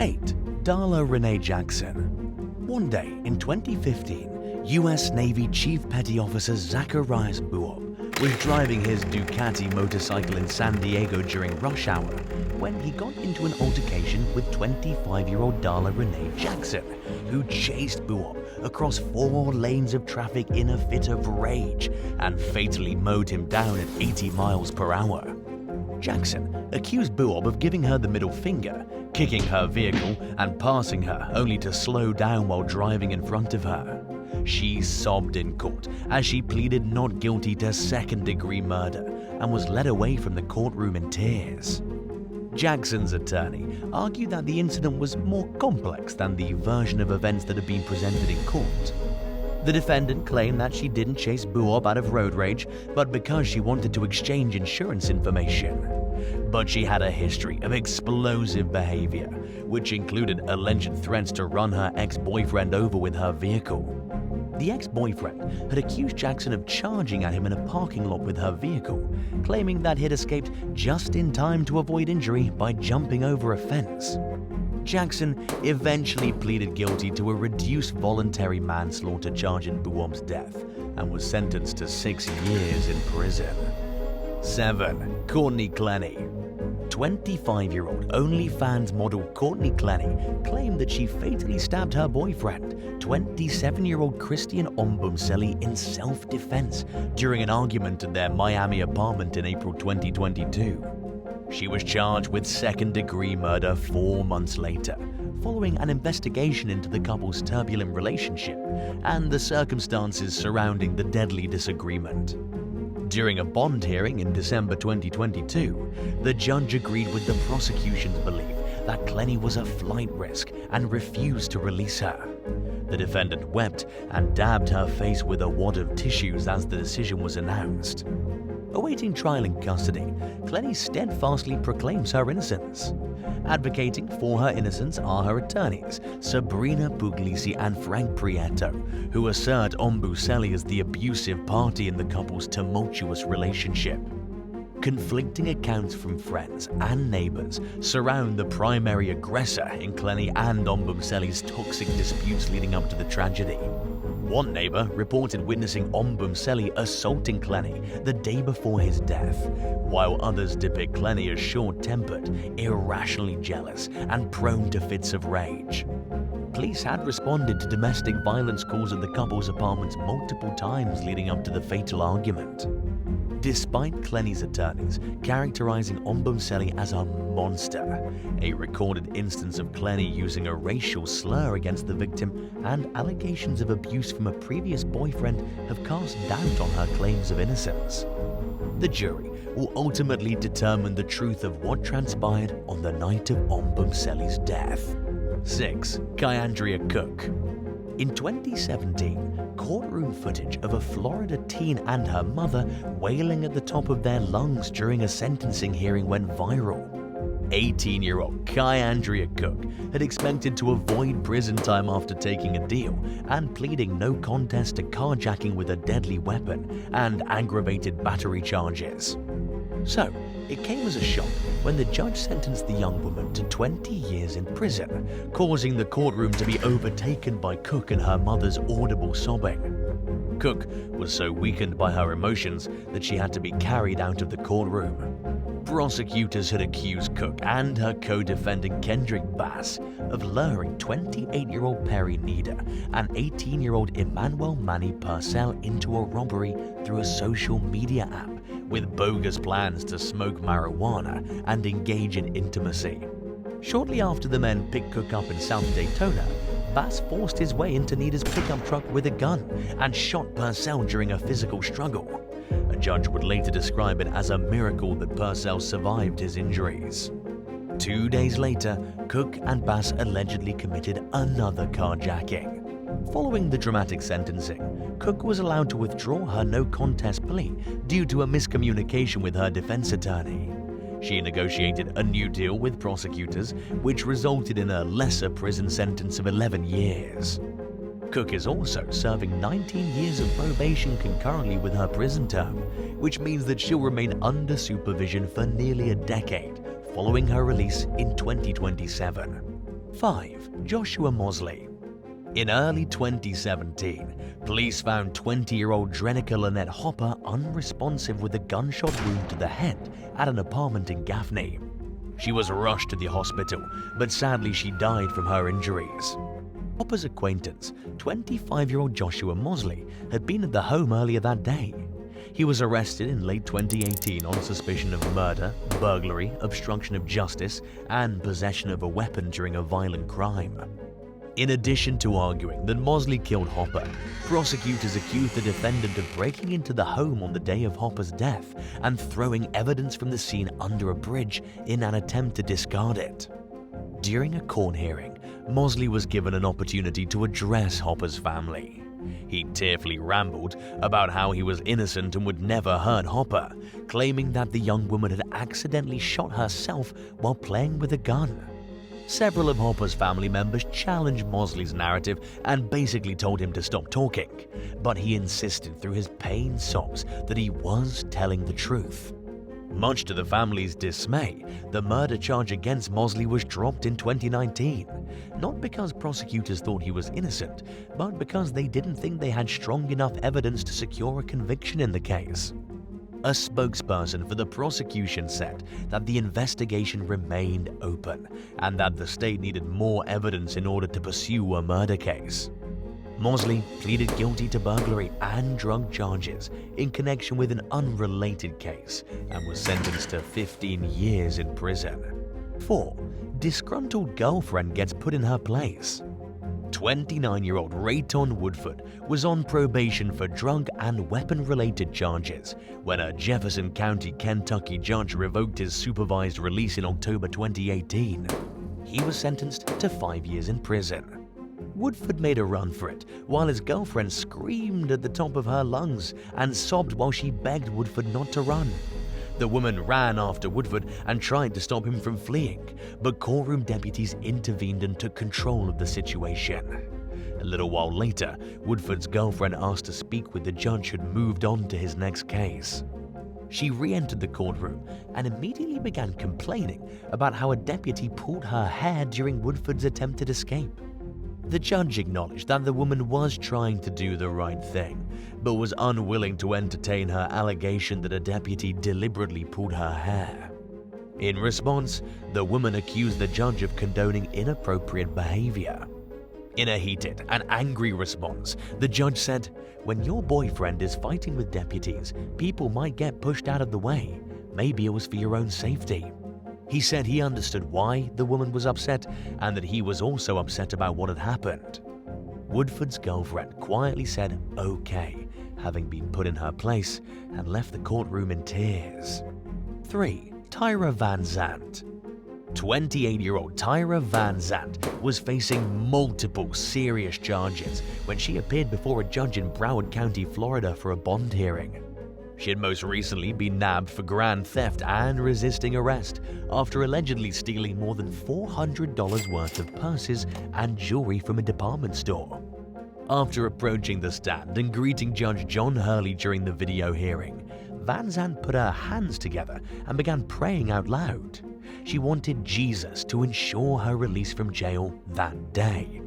8. Dara Renee Jackson. One day in 2015, U.S. Navy Chief Petty Officer Zacharias Buob was driving his Ducati motorcycle in San Diego during rush hour when he got into an altercation with 25-year-old Dara Renee Jackson, who chased Buob across 4 lanes of traffic in a fit of rage and fatally mowed him down at 80 miles per hour. Jackson accused Buob of giving her the middle finger, kicking her vehicle and passing her only to slow down while driving in front of her. She sobbed in court as she pleaded not guilty to second-degree murder and was led away from the courtroom in tears. Jackson's attorney argued that the incident was more complex than the version of events that had been presented in court. The defendant claimed that she didn't chase Buob out of road rage, but because she wanted to exchange insurance information. But she had a history of explosive behavior, which included alleged threats to run her ex-boyfriend over with her vehicle. The ex-boyfriend had accused Jackson of charging at him in a parking lot with her vehicle, claiming that he'd escaped just in time to avoid injury by jumping over a fence. Jackson eventually pleaded guilty to a reduced voluntary manslaughter charge in Buob's death and was sentenced to 6 years in prison. 7. Courtney Kenney. 25-year-old OnlyFans model Courtney Kenney claimed that she fatally stabbed her boyfriend, 27-year-old Christian Ombumseli, in self-defense during an argument at their Miami apartment in April 2022. She was charged with second-degree murder 4 months later, following an investigation into the couple's turbulent relationship and the circumstances surrounding the deadly disagreement. During a bond hearing in December 2022, the judge agreed with the prosecution's belief that Kenney was a flight risk and refused to release her. The defendant wept and dabbed her face with a wad of tissues as the decision was announced. Awaiting trial in custody, Kenney steadfastly proclaims her innocence. Advocating for her innocence are her attorneys, Sabrina Puglisi and Frank Prieto, who assert Ombuseli is the abusive party in the couple's tumultuous relationship. Conflicting accounts from friends and neighbors surround the primary aggressor in Kenney and Ombuseli's toxic disputes leading up to the tragedy. One neighbor reported witnessing Ombumseli assaulting Kenney the day before his death, while others depict Kenney as short-tempered, irrationally jealous, and prone to fits of rage. Police had responded to domestic violence calls at the couple's apartments multiple times leading up to the fatal argument. Despite Kenney's attorneys characterizing Ombumseli as a monster, a recorded instance of Kenney using a racial slur against the victim and allegations of abuse from a previous boyfriend have cast doubt on her claims of innocence. The jury will ultimately determine the truth of what transpired on the night of Ombumseli's death. 6. Candria Cook. In 2017, courtroom footage of a Florida teen and her mother wailing at the top of their lungs during a sentencing hearing went viral. 18-year-old Candria Cook had expected to avoid prison time after taking a deal and pleading no contest to carjacking with a deadly weapon and aggravated battery charges. So, it came as a shock when the judge sentenced the young woman to 20 years in prison, causing the courtroom to be overtaken by Cook and her mother's audible sobbing. Cook was so weakened by her emotions that she had to be carried out of the courtroom. Prosecutors had accused Cook and her co-defendant Kendrick Bass of luring 28-year-old Perry Nida and 18-year-old Emmanuel Manny Purcell into a robbery through a social media app with bogus plans to smoke marijuana and engage in intimacy. Shortly after the men picked Cook up in South Daytona, Bass forced his way into Nida's pickup truck with a gun and shot Purcell during a physical struggle. A judge would later describe it as a miracle that Purcell survived his injuries. 2 days later, Cook and Bass allegedly committed another carjacking. Following the dramatic sentencing, Cook was allowed to withdraw her no-contest plea due to a miscommunication with her defense attorney. She negotiated a new deal with prosecutors, which resulted in a lesser prison sentence of 11 years. Cook is also serving 19 years of probation concurrently with her prison term, which means that she'll remain under supervision for nearly a decade following her release in 2027. 5. Joshua Mosley. In early 2017, police found 20-year-old Drenica Lynette Hopper unresponsive with a gunshot wound to the head at an apartment in Gaffney. She was rushed to the hospital, but sadly she died from her injuries. Hopper's acquaintance, 25-year-old Joshua Mosley, had been at the home earlier that day. He was arrested in late 2018 on suspicion of murder, burglary, obstruction of justice, and possession of a weapon during a violent crime. In addition to arguing that Mosley killed Hopper, prosecutors accused the defendant of breaking into the home on the day of Hopper's death and throwing evidence from the scene under a bridge in an attempt to discard it. During a court hearing, Mosley was given an opportunity to address Hopper's family. He tearfully rambled about how he was innocent and would never hurt Hopper, claiming that the young woman had accidentally shot herself while playing with a gun. Several of Hopper's family members challenged Mosley's narrative and basically told him to stop talking, but he insisted through his pained sobs that he was telling the truth. Much to the family's dismay, the murder charge against Mosley was dropped in 2019, not because prosecutors thought he was innocent, but because they didn't think they had strong enough evidence to secure a conviction in the case. A spokesperson for the prosecution said that the investigation remained open and that the state needed more evidence in order to pursue a murder case. Mosley pleaded guilty to burglary and drug charges in connection with an unrelated case and was sentenced to 15 years in prison. 4. Disgruntled girlfriend gets put in her place. 29-year-old Rayton Woodford was on probation for drug and weapon-related charges when a Jefferson County, Kentucky judge revoked his supervised release in October 2018. He was sentenced to 5 years in prison. Woodford made a run for it, while his girlfriend screamed at the top of her lungs and sobbed while she begged Woodford not to run. The woman ran after Woodford and tried to stop him from fleeing, but courtroom deputies intervened and took control of the situation. A little while later, Woodford's girlfriend asked to speak with the judge who'd moved on to his next case. She re-entered the courtroom and immediately began complaining about how a deputy pulled her hair during Woodford's attempted escape. The judge acknowledged that the woman was trying to do the right thing, but was unwilling to entertain her allegation that a deputy deliberately pulled her hair. In response, the woman accused the judge of condoning inappropriate behavior. In a heated and angry response, the judge said, "When your boyfriend is fighting with deputies, people might get pushed out of the way. Maybe it was for your own safety." He said he understood why the woman was upset and that he was also upset about what had happened. Woodford's girlfriend quietly said okay, having been put in her place, and left the courtroom in tears. 3. Tyra Van Zant. 28-year-old Tyra Van Zant was facing multiple serious charges when she appeared before a judge in Broward County, Florida for a bond hearing. She had most recently been nabbed for grand theft and resisting arrest after allegedly stealing more than $400 worth of purses and jewelry from a department store. After approaching the stand and greeting Judge John Hurley during the video hearing, Van Zant put her hands together and began praying out loud. She wanted Jesus to ensure her release from jail that day.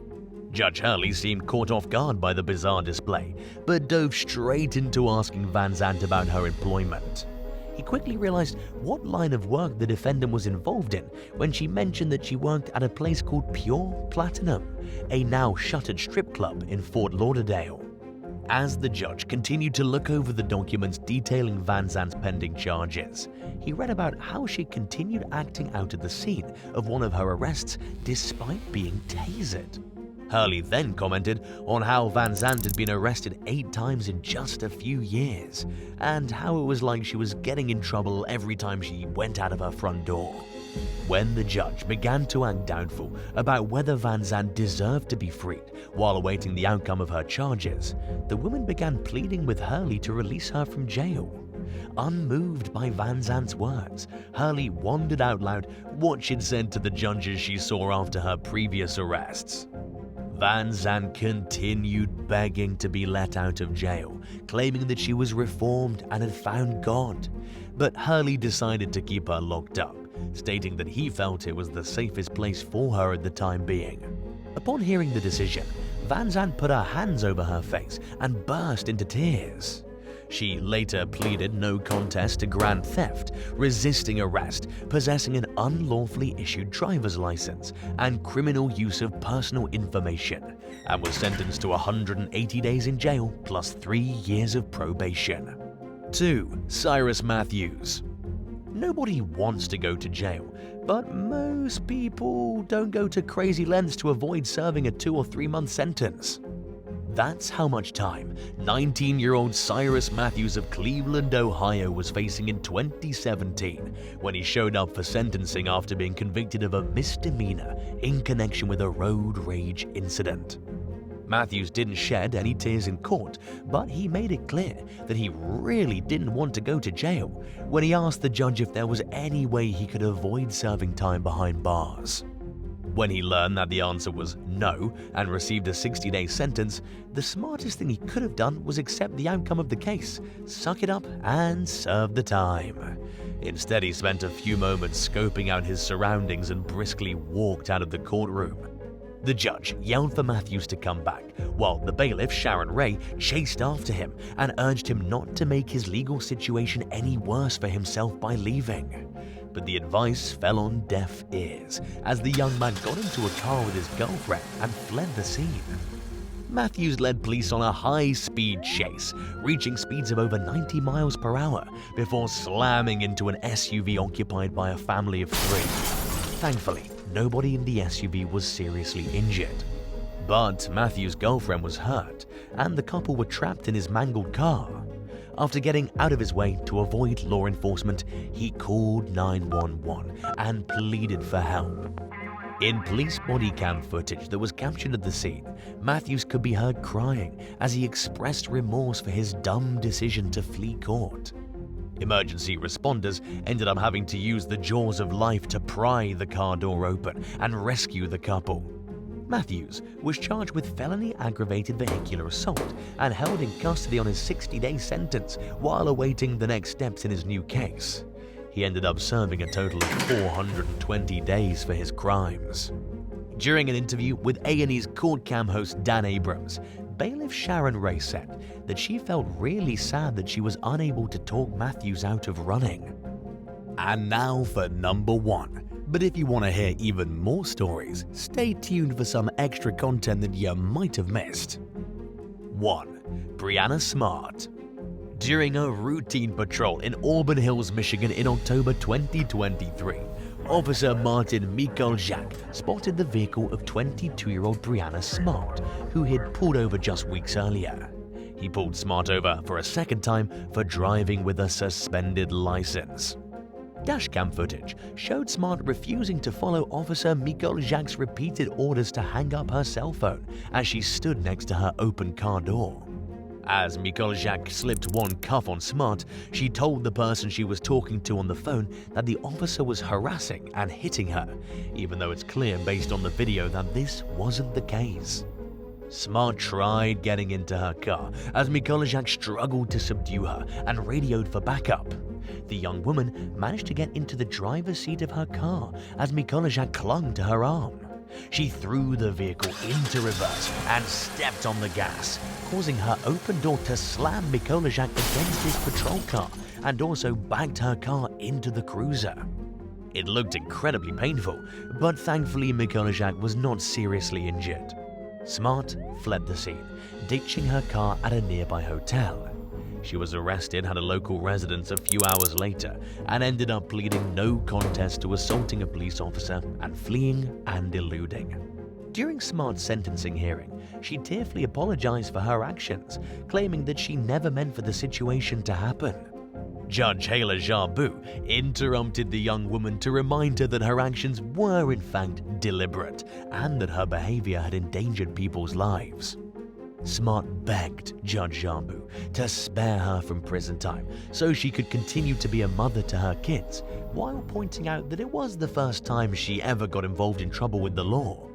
Judge Hurley seemed caught off guard by the bizarre display, but dove straight into asking Van Zant about her employment. He quickly realized what line of work the defendant was involved in when she mentioned that she worked at a place called Pure Platinum, a now shuttered strip club in Fort Lauderdale. As the judge continued to look over the documents detailing Van Zant's pending charges, he read about how she continued acting out at the scene of one of her arrests despite being tasered. Hurley then commented on how Van Zant had been arrested 8 times in just a few years, and how it was like she was getting in trouble every time she went out of her front door. When the judge began to act doubtful about whether Van Zant deserved to be freed while awaiting the outcome of her charges, the woman began pleading with Hurley to release her from jail. Unmoved by Van Zant's words, Hurley wondered out loud what she'd said to the judges she saw after her previous arrests. Van Zant continued begging to be let out of jail, claiming that she was reformed and had found God. But Hurley decided to keep her locked up, stating that he felt it was the safest place for her at the time being. Upon hearing the decision, Van Zant put her hands over her face and burst into tears. She later pleaded no contest to grand theft, resisting arrest, possessing an unlawfully issued driver's license, and criminal use of personal information, and was sentenced to 180 days in jail plus 3 years of probation. 2. Cyrus Matthews. Nobody wants to go to jail, but most people don't go to crazy lengths to avoid serving a 2 or 3 month sentence. That's how much time 19-year-old Cyrus Matthews of Cleveland, Ohio was facing in 2017 when he showed up for sentencing after being convicted of a misdemeanor in connection with a road rage incident. Matthews didn't shed any tears in court, but he made it clear that he really didn't want to go to jail when he asked the judge if there was any way he could avoid serving time behind bars. When he learned that the answer was no and received a 60-day sentence, the smartest thing he could have done was accept the outcome of the case, suck it up, and serve the time. Instead, he spent a few moments scoping out his surroundings and briskly walked out of the courtroom. The judge yelled for Matthews to come back, while the bailiff, Sharon Ray, chased after him and urged him not to make his legal situation any worse for himself by leaving. But the advice fell on deaf ears as the young man got into a car with his girlfriend and fled the scene. Matthews led police on a high-speed chase, reaching speeds of over 90 miles per hour before slamming into an SUV occupied by a family of 3. Thankfully, nobody in the SUV was seriously injured. But Matthews' girlfriend was hurt, and the couple were trapped in his mangled car. After getting out of his way to avoid law enforcement, he called 911 and pleaded for help. In police body cam footage that was captured at the scene, Matthews could be heard crying as he expressed remorse for his dumb decision to flee court. Emergency responders ended up having to use the jaws of life to pry the car door open and rescue the couple. Matthews was charged with felony aggravated vehicular assault and held in custody on his 60-day sentence while awaiting the next steps in his new case. He ended up serving a total of 420 days for his crimes. During an interview with A&E's Court Cam host Dan Abrams, bailiff Sharon Ray said that she felt really sad that she was unable to talk Matthews out of running. And now for number 1. But if you want to hear even more stories, stay tuned for some extra content that you might have missed. 1. Brianna Smart. During a routine patrol in Auburn Hills, Michigan in October 2023, Officer Martin Mugshot spotted the vehicle of 22-year-old Brianna Smart, who he'd pulled over just weeks earlier. He pulled Smart over for a second time for driving with a suspended license. Dashcam footage showed Smart refusing to follow Officer Mugshot's repeated orders to hang up her cell phone as she stood next to her open car door. As Mugshot slipped one cuff on Smart, she told the person she was talking to on the phone that the officer was harassing and hitting her, even though it's clear based on the video that this wasn't the case. Smart tried getting into her car as Mugshot struggled to subdue her and radioed for backup. The young woman managed to get into the driver's seat of her car as Mugshot clung to her arm. She threw the vehicle into reverse and stepped on the gas, causing her open door to slam Mugshot against his patrol car and also backed her car into the cruiser. It looked incredibly painful, but thankfully Mugshot was not seriously injured. Smart fled the scene, ditching her car at a nearby hotel. She was arrested at a local residence a few hours later and ended up pleading no contest to assaulting a police officer and fleeing and eluding. During Smart's sentencing hearing, she tearfully apologized for her actions, claiming that she never meant for the situation to happen. Judge Hayla Jarbu interrupted the young woman to remind her that her actions were in fact deliberate and that her behavior had endangered people's lives. Smart begged Judge Jarbu to spare her from prison time so she could continue to be a mother to her kids, while pointing out that it was the first time she ever got involved in trouble with the law.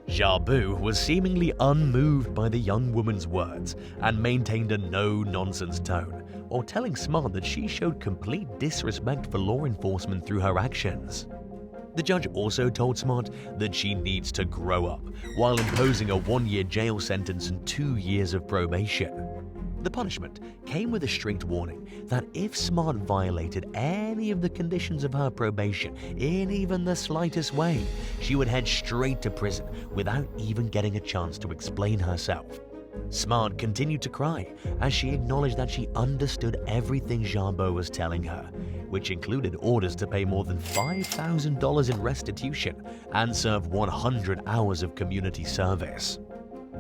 Jarboe was seemingly unmoved by the young woman's words and maintained a no-nonsense tone, or telling Smart that she showed complete disrespect for law enforcement through her actions. The judge also told Smart that she needs to grow up, while imposing a 1-year jail sentence and 2 years of probation. The punishment came with a strict warning that if Smart violated any of the conditions of her probation in even the slightest way, she would head straight to prison without even getting a chance to explain herself. Smart continued to cry as she acknowledged that she understood everything Jarboe was telling her, which included orders to pay more than $5,000 in restitution and serve 100 hours of community service.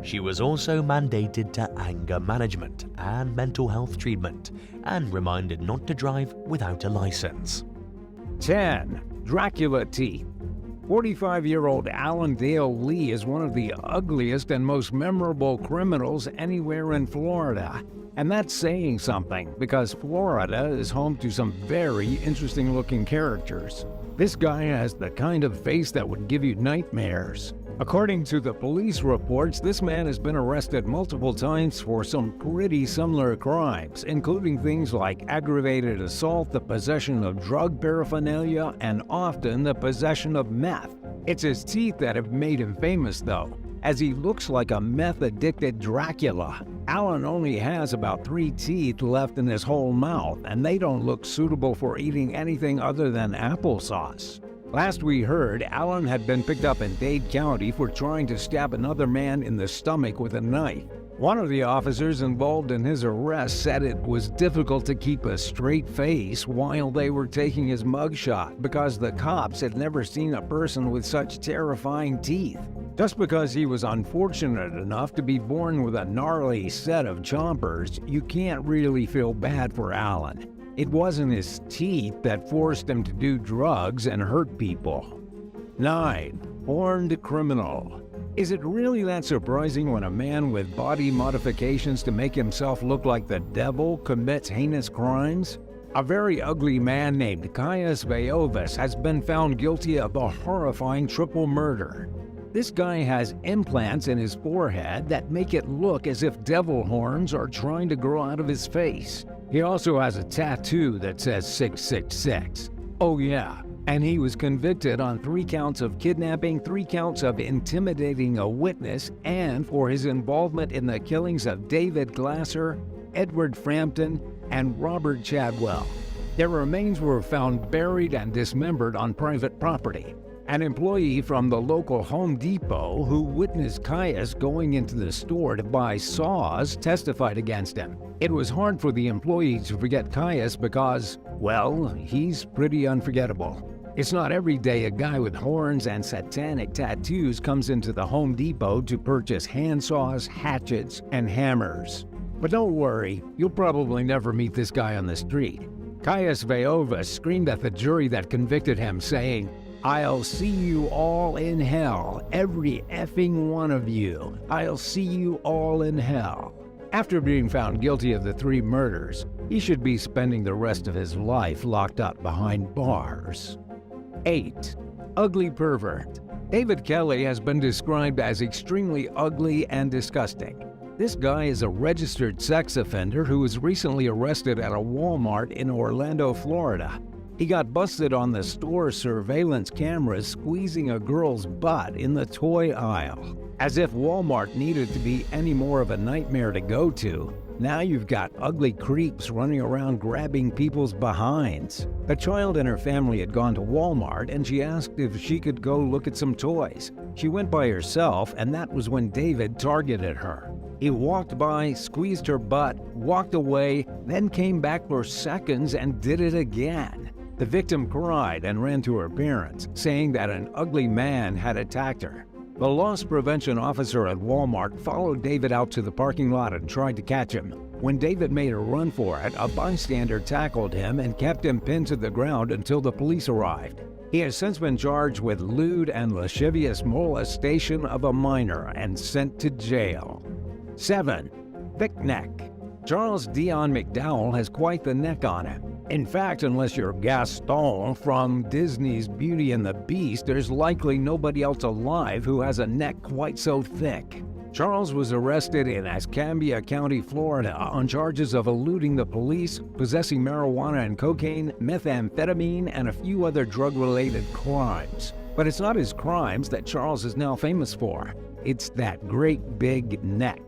She was also mandated to anger management and mental health treatment, and reminded not to drive without a license. 10. Dracula teeth. 45-year-old Alan Dale Lee is one of the ugliest and most memorable criminals anywhere in Florida. And that's saying something, because Florida is home to some very interesting-looking characters. This guy has the kind of face that would give you nightmares. According to the police reports, this man has been arrested multiple times for some pretty similar crimes, including things like aggravated assault, the possession of drug paraphernalia, and often the possession of meth. It's his teeth that have made him famous, though, as he looks like a meth-addicted Dracula. Alan only has about 3 teeth left in his whole mouth, and they don't look suitable for eating anything other than applesauce. Last we heard, Alan had been picked up in Dade County for trying to stab another man in the stomach with a knife. One of the officers involved in his arrest said it was difficult to keep a straight face while they were taking his mugshot because the cops had never seen a person with such terrifying teeth. Just because he was unfortunate enough to be born with a gnarly set of chompers, you can't really feel bad for Alan. It wasn't his teeth that forced him to do drugs and hurt people. 9. Horned criminal. Is it really that surprising when a man with body modifications to make himself look like the devil commits heinous crimes? A very ugly man named Cyrus Matthews has been found guilty of a horrifying triple murder. This guy has implants in his forehead that make it look as if devil horns are trying to grow out of his face. He also has a tattoo that says 666. Oh yeah, and he was convicted on 3 counts of kidnapping, 3 counts of intimidating a witness, and for his involvement in the killings of David Glasser, Edward Frampton, and Robert Chadwell. Their remains were found buried and dismembered on private property. An employee from the local Home Depot who witnessed Caius going into the store to buy saws testified against him. It was hard for the employee to forget Caius because, well, he's pretty unforgettable. It's not every day a guy with horns and satanic tattoos comes into the Home Depot to purchase handsaws, hatchets, and hammers. But don't worry, you'll probably never meet this guy on the street. Caius Matthews screamed at the jury that convicted him, saying, "I'll see you all in hell, every effing one of you. I'll see you all in hell." After being found guilty of the 3 murders, he should be spending the rest of his life locked up behind bars. 8. Ugly pervert. David Kelly has been described as extremely ugly and disgusting. This guy is a registered sex offender who was recently arrested at a Walmart in Orlando, Florida. He got busted on the store surveillance cameras squeezing a girl's butt in the toy aisle. As if Walmart needed to be any more of a nightmare to go to, now you've got ugly creeps running around grabbing people's behinds. The child and her family had gone to Walmart and she asked if she could go look at some toys. She went by herself, and that was when David targeted her. He walked by, squeezed her butt, walked away, then came back for seconds and did it again. The victim cried and ran to her parents, saying that an ugly man had attacked her. The loss prevention officer at Walmart followed David out to the parking lot and tried to catch him. When David made a run for it, a bystander tackled him and kept him pinned to the ground until the police arrived. He has since been charged with lewd and lascivious molestation of a minor and sent to jail. 7. Thick neck. Charles Dion McDowell has quite the neck on him. In fact, unless you're Gaston from Disney's Beauty and the Beast, there's likely nobody else alive who has a neck quite so thick. Charles was arrested in Escambia County, Florida, on charges of eluding the police, possessing marijuana and cocaine, methamphetamine, and a few other drug-related crimes. But it's not his crimes that Charles is now famous for. It's that great big neck.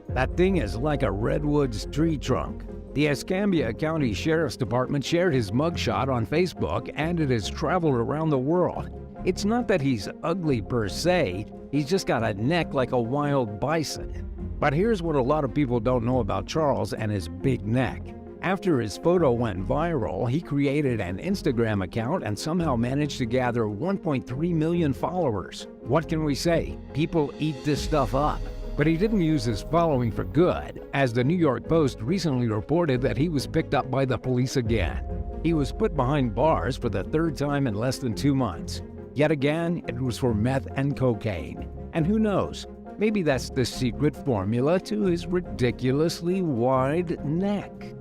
That thing is like a redwood's tree trunk. The Escambia County Sheriff's Department shared his mugshot on Facebook, and it has traveled around the world. It's not that he's ugly per se, he's just got a neck like a wild bison. But here's what a lot of people don't know about Charles and his big neck. After his photo went viral, he created an Instagram account and somehow managed to gather 1.3 million followers. What can we say? People eat this stuff up. But he didn't use his following for good, as the New York Post recently reported that he was picked up by the police again. He was put behind bars for the third time in less than 2 months. Yet again, it was for meth and cocaine. And who knows, maybe that's the secret formula to his ridiculously wide neck.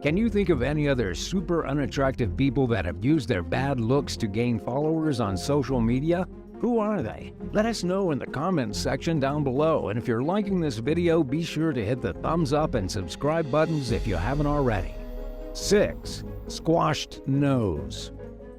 Can you think of any other super unattractive people that have used their bad looks to gain followers on social media? Who are they? Let us know in the comments section down below, and if you're liking this video, be sure to hit the thumbs up and subscribe buttons if you haven't already. 6. Squashed nose.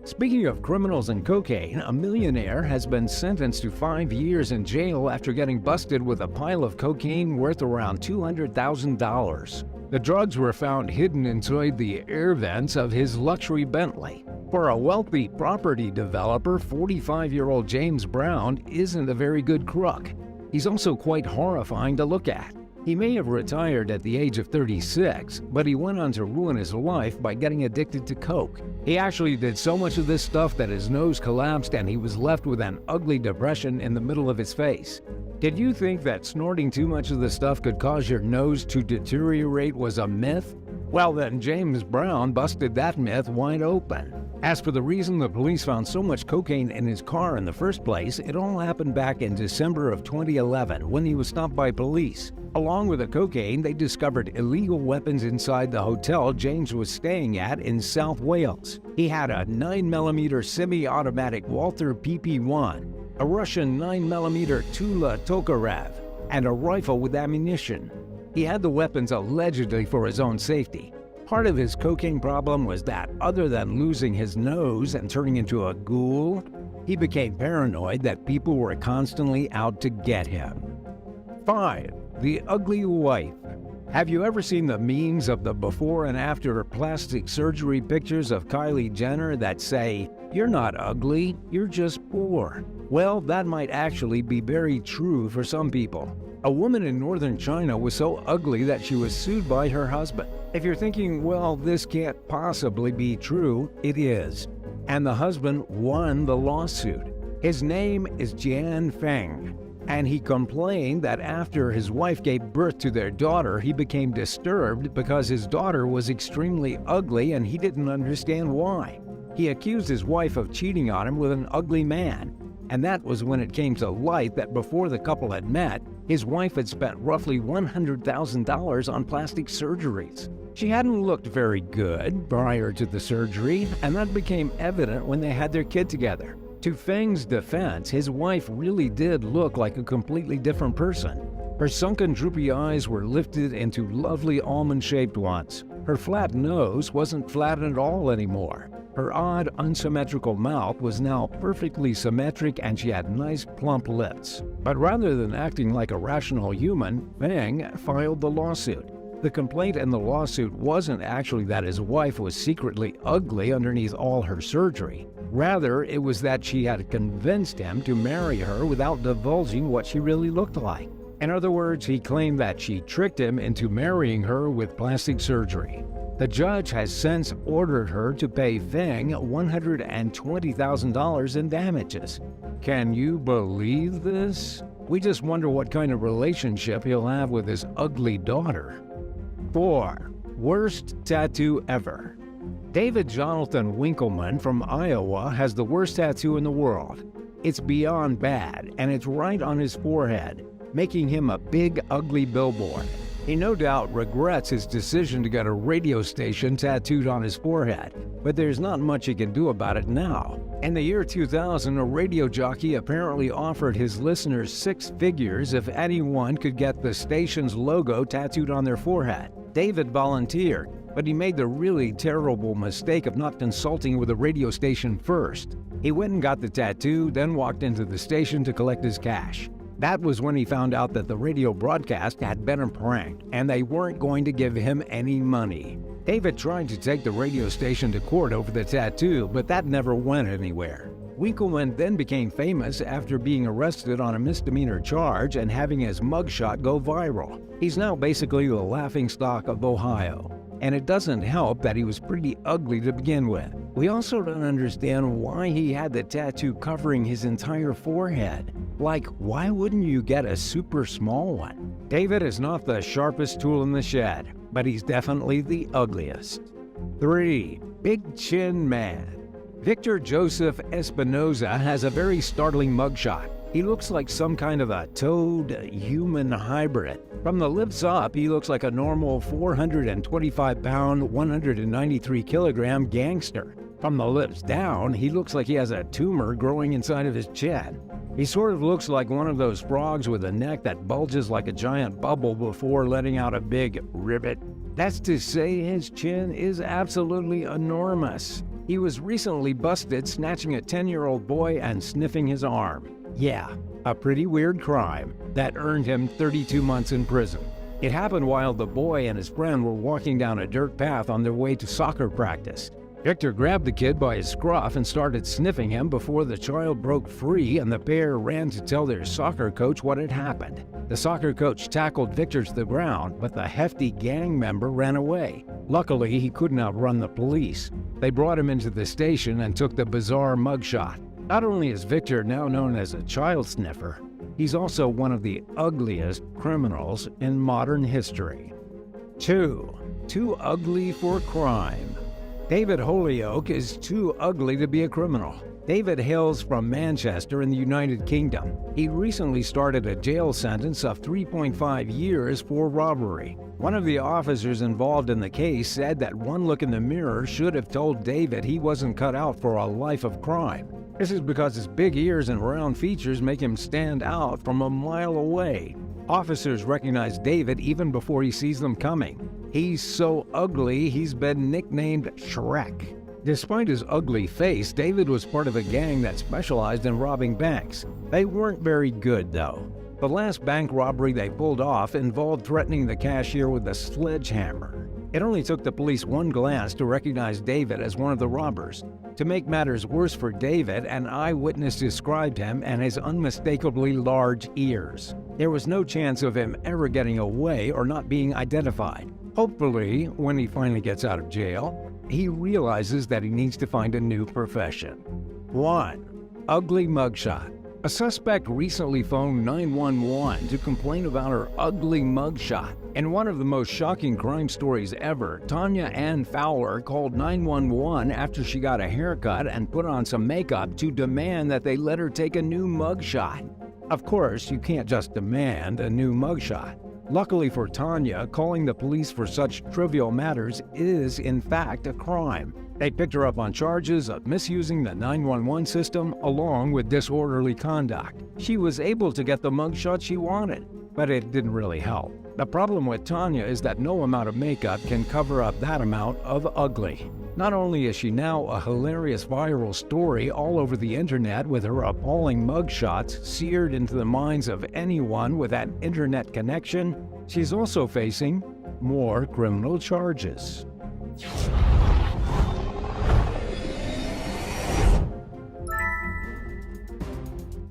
Speaking of criminals and cocaine, a millionaire has been sentenced to 5 years in jail after getting busted with a pile of cocaine worth around $200,000. The drugs were found hidden inside the air vents of his luxury Bentley. For a wealthy property developer, 45-year-old James Brown isn't a very good crook. He's also quite horrifying to look at. He may have retired at the age of 36, but he went on to ruin his life by getting addicted to coke. He actually did so much of this stuff that his nose collapsed and he was left with an ugly depression in the middle of his face. Did you think that snorting too much of the stuff could cause your nose to deteriorate was a myth? Well then, James Brown busted that myth wide open. As for the reason the police found so much cocaine in his car in the first place, it all happened back in December of 2011 when he was stopped by police. Along with the cocaine, they discovered illegal weapons inside the hotel James was staying at in South Wales. He had a 9mm semi-automatic Walther PP-1, a Russian 9mm Tula Tokarev, and a rifle with ammunition. He had the weapons allegedly for his own safety. Part of his cocaine problem was that, other than losing his nose and turning into a ghoul, he became paranoid that people were constantly out to get him. 5. The ugly wife. Have you ever seen the memes of the before and after plastic surgery pictures of Kylie Jenner that say, "You're not ugly, you're just poor"? Well, that might actually be very true for some people. A woman in northern China was so ugly that she was sued by her husband. If you're thinking, well, this can't possibly be true, it is. And the husband won the lawsuit. His name is Jian Feng, and he complained that after his wife gave birth to their daughter, he became disturbed because his daughter was extremely ugly and he didn't understand why. He accused his wife of cheating on him with an ugly man. And that was when it came to light that before the couple had met, his wife had spent roughly $100,000 on plastic surgeries. She hadn't looked very good prior to the surgery, and that became evident when they had their kid together. To Feng's defense, his wife really did look like a completely different person. Her sunken, droopy eyes were lifted into lovely almond-shaped ones. Her flat nose wasn't flat at all anymore. Her odd, unsymmetrical mouth was now perfectly symmetric, and she had nice, plump lips. But rather than acting like a rational human, Feng filed the lawsuit. The complaint in the lawsuit wasn't actually that his wife was secretly ugly underneath all her surgery. Rather, it was that she had convinced him to marry her without divulging what she really looked like. In other words, he claimed that she tricked him into marrying her with plastic surgery. The judge has since ordered her to pay Feng $120,000 in damages. Can you believe this? We just wonder what kind of relationship he'll have with his ugly daughter. 4. Worst tattoo ever. David Jonathan Winkleman from Iowa has the worst tattoo in the world. It's beyond bad, and it's right on his forehead, making him a big, ugly billboard. He no doubt regrets his decision to get a radio station tattooed on his forehead, but there's not much he can do about it now. In the year 2000, a radio jockey apparently offered his listeners 6 figures if anyone could get the station's logo tattooed on their forehead. David volunteered, but he made the really terrible mistake of not consulting with the radio station first. He went and got the tattoo, then walked into the station to collect his cash. That was when he found out that the radio broadcast had been a prank, and they weren't going to give him any money. David tried to take the radio station to court over the tattoo, but that never went anywhere. Winkleman then became famous after being arrested on a misdemeanor charge and having his mugshot go viral. He's now basically the laughingstock of Ohio. And it doesn't help that he was pretty ugly to begin with. We also don't understand why he had the tattoo covering his entire forehead. Like, why wouldn't you get a super small one? David is not the sharpest tool in the shed, but he's definitely the ugliest. 3. Big Chin Man. Victor Joseph Espinoza has a very startling mugshot. He looks like some kind of a toad-human hybrid. From the lips up, he looks like a normal 425-pound, 193-kilogram gangster. From the lips down, he looks like he has a tumor growing inside of his chin. He sort of looks like one of those frogs with a neck that bulges like a giant bubble before letting out a big ribbit. That's to say, his chin is absolutely enormous. He was recently busted snatching a 10-year-old boy and sniffing his arm. Yeah, a pretty weird crime that earned him 32 months in prison. It happened while the boy and his friend were walking down a dirt path on their way to soccer practice. Victor grabbed the kid by his scruff and started sniffing him before the child broke free, and the pair ran to tell their soccer coach what had happened. The soccer coach tackled Victor to the ground, but the hefty gang member ran away. Luckily, he couldn't outrun the police. They brought him into the station and took the bizarre mugshot. Not only is Victor now known as a child sniffer, he's also one of the ugliest criminals in modern history. 2. Too ugly for crime. David Holyoke is too ugly to be a criminal. David hails from Manchester in the United Kingdom. He recently started a jail sentence of 3.5 years for robbery. One of the officers involved in the case said that one look in the mirror should have told David he wasn't cut out for a life of crime. This is because his big ears and round features make him stand out from a mile away. Officers recognize David even before he sees them coming. He's so ugly, he's been nicknamed Shrek. Despite his ugly face, David was part of a gang that specialized in robbing banks. They weren't very good, though. The last bank robbery they pulled off involved threatening the cashier with a sledgehammer. It only took the police one glance to recognize David as one of the robbers. To make matters worse for David, an eyewitness described him and his unmistakably large ears. There was no chance of him ever getting away or not being identified. Hopefully, when he finally gets out of jail, he realizes that he needs to find a new profession. 1. Ugly mugshot. A suspect recently phoned 911 to complain about her ugly mugshot. In one of the most shocking crime stories ever, Tanya Ann Fowler called 911 after she got a haircut and put on some makeup to demand that they let her take a new mugshot. Of course, you can't just demand a new mugshot. Luckily for Tanya, calling the police for such trivial matters is, in fact, a crime. They picked her up on charges of misusing the 911 system along with disorderly conduct. She was able to get the mugshot she wanted, but it didn't really help. The problem with Tanya is that no amount of makeup can cover up that amount of ugly. Not only is she now a hilarious viral story all over the internet with her appalling mugshots seared into the minds of anyone with that internet connection, she's also facing more criminal charges.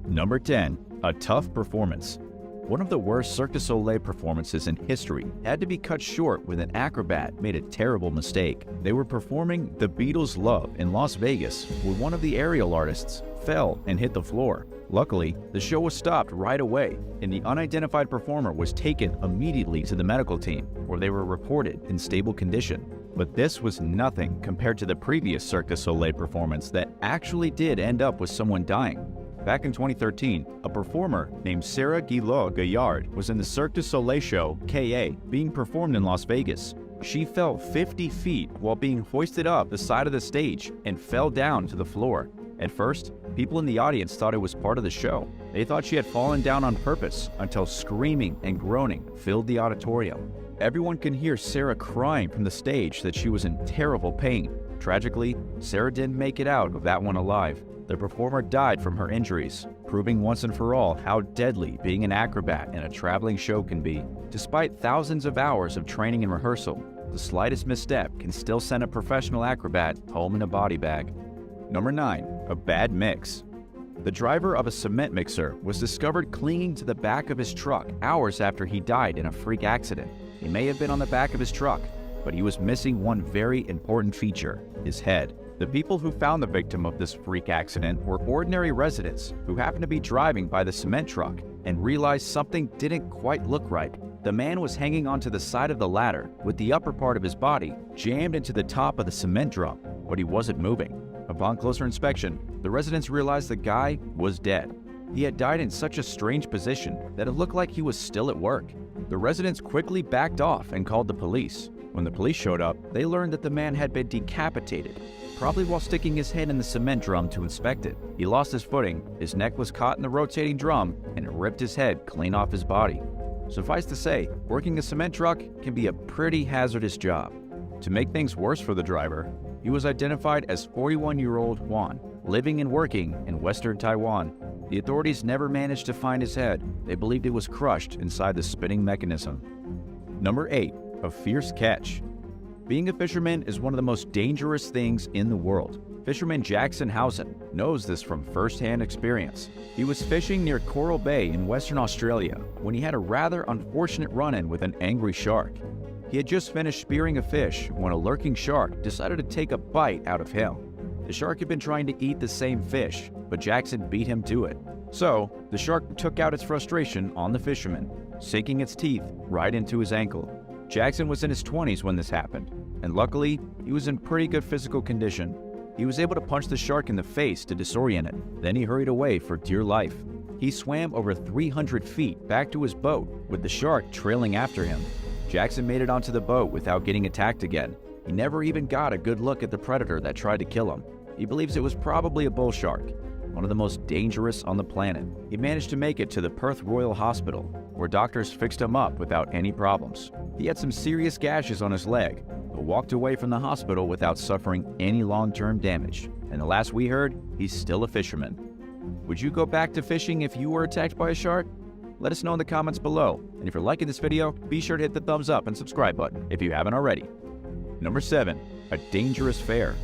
Number 10. A tough performance. One of the worst Cirque du Soleil performances in history had to be cut short when an acrobat made a terrible mistake. They were performing The Beatles' Love in Las Vegas when one of the aerial artists fell and hit the floor. Luckily, the show was stopped right away, and the unidentified performer was taken immediately to the medical team, where they were reported in stable condition. But this was nothing compared to the previous Cirque du Soleil performance that actually did end up with someone dying. Back in 2013, a performer named Sarah Guillot-Gaillard was in the Cirque du Soleil show KA being performed in Las Vegas. She fell 50 feet while being hoisted up the side of the stage and fell down to the floor. At first, people in the audience thought it was part of the show. They thought she had fallen down on purpose until screaming and groaning filled the auditorium. Everyone can hear Sarah crying from the stage that she was in terrible pain. Tragically, Sarah didn't make it out of that one alive. The performer died from her injuries, proving once and for all how deadly being an acrobat in a traveling show can be. Despite thousands of hours of training and rehearsal, the slightest misstep can still send a professional acrobat home in a body bag. Number 9. A bad mix. The driver of a cement mixer was discovered clinging to the back of his truck hours after he died in a freak accident. He may have been on the back of his truck, but he was missing one very important feature: his head. The people who found the victim of this freak accident were ordinary residents who happened to be driving by the cement truck and realized something didn't quite look right. The man was hanging onto the side of the ladder with the upper part of his body jammed into the top of the cement drum, but he wasn't moving. Upon closer inspection, the residents realized the guy was dead. He had died in such a strange position that it looked like he was still at work. The residents quickly backed off and called the police. When the police showed up, they learned that the man had been decapitated, probably while sticking his head in the cement drum to inspect it. He lost his footing, his neck was caught in the rotating drum, and it ripped his head clean off his body. Suffice to say, working a cement truck can be a pretty hazardous job. To make things worse for the driver, he was identified as 41-year-old Juan, living and working in western Taiwan. The authorities never managed to find his head. They believed it was crushed inside the spinning mechanism. Number 8. A fierce catch. Being a fisherman is one of the most dangerous things in the world. Fisherman Jackson Housen knows this from first-hand experience. He was fishing near Coral Bay in Western Australia when he had a rather unfortunate run-in with an angry shark. He had just finished spearing a fish when a lurking shark decided to take a bite out of him. The shark had been trying to eat the same fish, but Jackson beat him to it. So, the shark took out its frustration on the fisherman, sinking its teeth right into his ankle. Jackson was in his 20s when this happened, and luckily, he was in pretty good physical condition. He was able to punch the shark in the face to disorient it. Then he hurried away for dear life. He swam over 300 feet back to his boat with the shark trailing after him. Jackson made it onto the boat without getting attacked again. He never even got a good look at the predator that tried to kill him. He believes it was probably a bull shark, one of the most dangerous on the planet. He managed to make it to the Perth Royal Hospital, where doctors fixed him up without any problems. He had some serious gashes on his leg, but walked away from the hospital without suffering any long-term damage. And the last we heard, he's still a fisherman. Would you go back to fishing if you were attacked by a shark? Let us know in the comments below. And if you're liking this video, be sure to hit the thumbs up and subscribe button if you haven't already. Number 7. A dangerous fare.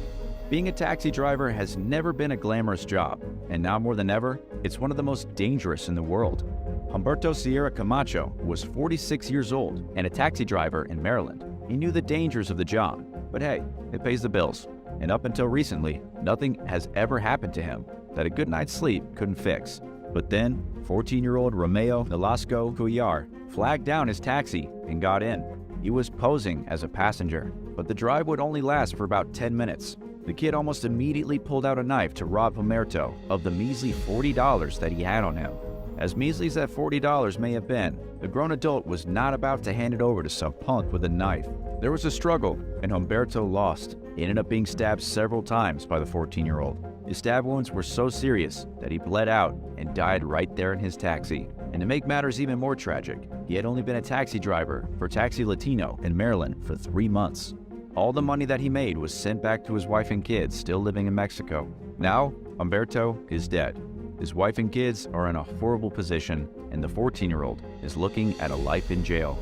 Being a taxi driver has never been a glamorous job, and now more than ever, it's one of the most dangerous in the world. Humberto Sierra Camacho was 46 years old and a taxi driver in Maryland. He knew the dangers of the job, but hey, it pays the bills. And up until recently, nothing has ever happened to him that a good night's sleep couldn't fix. But then, 14-year-old Romeo Nolasco Cuyar flagged down his taxi and got in. He was posing as a passenger, but the drive would only last for about 10 minutes. The kid almost immediately pulled out a knife to rob Humberto of the measly $40 that he had on him. As measly as that $40 may have been, the grown adult was not about to hand it over to some punk with a knife. There was a struggle, and Humberto lost. He ended up being stabbed several times by the 14-year-old. His stab wounds were so serious that he bled out and died right there in his taxi. And to make matters even more tragic, he had only been a taxi driver for Taxi Latino in Maryland for 3 months. All the money that he made was sent back to his wife and kids still living in Mexico. Now, Humberto is dead. His wife and kids are in a horrible position, and the 14-year-old is looking at a life in jail.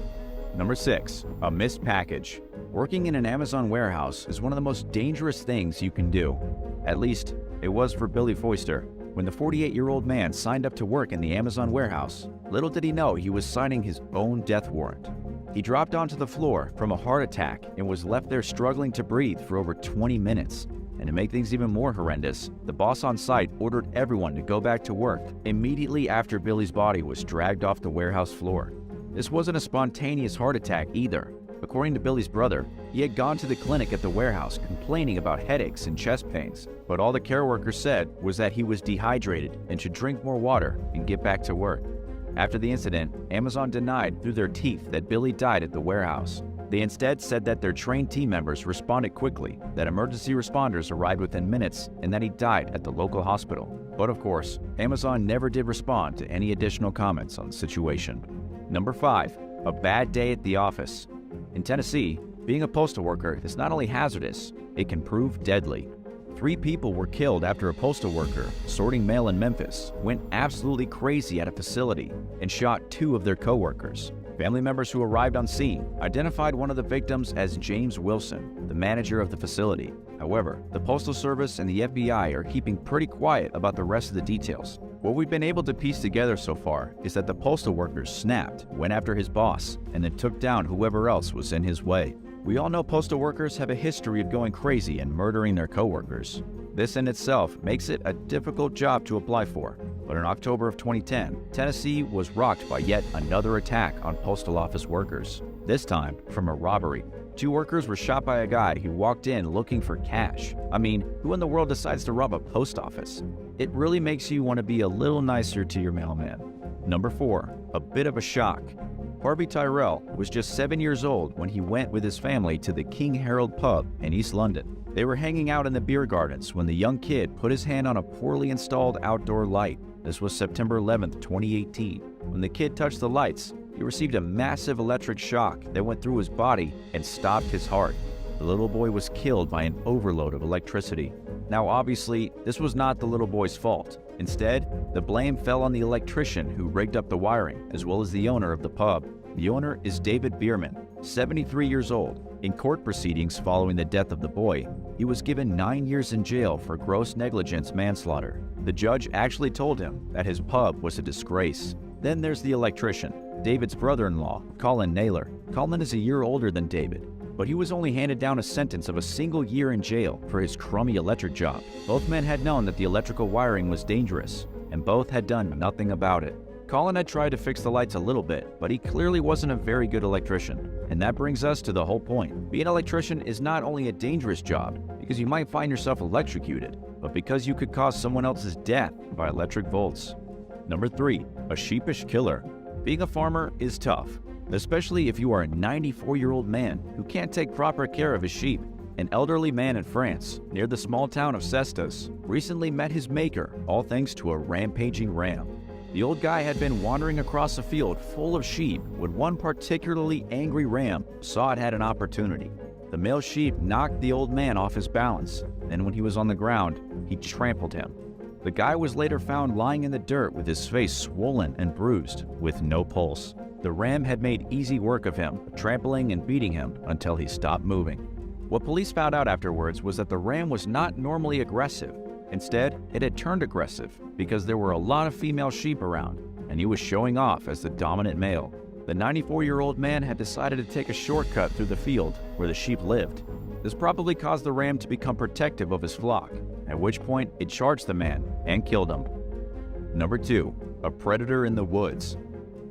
Number 6. A missed package. Working in an Amazon warehouse is one of the most dangerous things you can do. At least, it was for Billy Foister. When the 48-year-old man signed up to work in the Amazon warehouse, little did he know he was signing his own death warrant. He dropped onto the floor from a heart attack and was left there struggling to breathe for over 20 minutes. And to make things even more horrendous, the boss on site ordered everyone to go back to work immediately after Billy's body was dragged off the warehouse floor. This wasn't a spontaneous heart attack either. According to Billy's brother, he had gone to the clinic at the warehouse complaining about headaches and chest pains, but all the care worker said was that he was dehydrated and should drink more water and get back to work. After the incident, Amazon denied through their teeth that Billy died at the warehouse. They instead said that their trained team members responded quickly, that emergency responders arrived within minutes, and that he died at the local hospital. But of course, Amazon never did respond to any additional comments on the situation. Number 5. A bad day at the office. In Tennessee, being a postal worker is not only hazardous, it can prove deadly. 3 people were killed after a postal worker sorting mail in Memphis went absolutely crazy at a facility and shot 2 of their co-workers. Family members who arrived on scene identified one of the victims as James Wilson, the manager of the facility. However, the Postal Service and the FBI are keeping pretty quiet about the rest of the details. What we've been able to piece together so far is that the postal workers snapped, went after his boss, and then took down whoever else was in his way. We all know postal workers have a history of going crazy and murdering their co-workers. This in itself makes it a difficult job to apply for. But in October of 2010, Tennessee was rocked by yet another attack on postal office workers, this time from a robbery. 2 workers were shot by a guy who walked in looking for cash. I mean, who in the world decides to rob a post office? It really makes you want to be a little nicer to your mailman. Number 4. A bit of a shock. Harvey Tyrell was just 7 years old when he went with his family to the King Harold pub in East London. They were hanging out in the beer gardens when the young kid put his hand on a poorly installed outdoor light. This was September 11, 2018. When the kid touched the lights, he received a massive electric shock that went through his body and stopped his heart. The little boy was killed by an overload of electricity. Now obviously, this was not the little boy's fault. Instead, the blame fell on the electrician who rigged up the wiring, as well as the owner of the pub. The owner is David Bierman, 73 years old. In court proceedings following the death of the boy, he was given 9 years in jail for gross negligence manslaughter. The judge actually told him that his pub was a disgrace. Then there's the electrician, David's brother-in-law, Colin Naylor. Colin is a year older than David, but he was only handed down a sentence of a single year in jail for his crummy electric job. Both men had known that the electrical wiring was dangerous, and both had done nothing about it. Colin had tried to fix the lights a little bit, but he clearly wasn't a very good electrician. And that brings us to the whole point. Being an electrician is not only a dangerous job, because you might find yourself electrocuted, but because you could cause someone else's death by electric volts. Number 3. A sheepish killer. Being a farmer is tough, especially if you are a 94-year-old man who can't take proper care of his sheep. An elderly man in France, near the small town of Cestas, recently met his maker, all thanks to a rampaging ram. The old guy had been wandering across a field full of sheep when one particularly angry ram saw it had an opportunity. The male sheep knocked the old man off his balance, and when he was on the ground, he trampled him. The guy was later found lying in the dirt with his face swollen and bruised, with no pulse. The ram had made easy work of him, trampling and beating him until he stopped moving. What police found out afterwards was that the ram was not normally aggressive. Instead, it had turned aggressive because there were a lot of female sheep around, and he was showing off as the dominant male. The 94-year-old man had decided to take a shortcut through the field where the sheep lived. This probably caused the ram to become protective of his flock, at which point it charged the man and killed him. Number 2. A predator in the woods.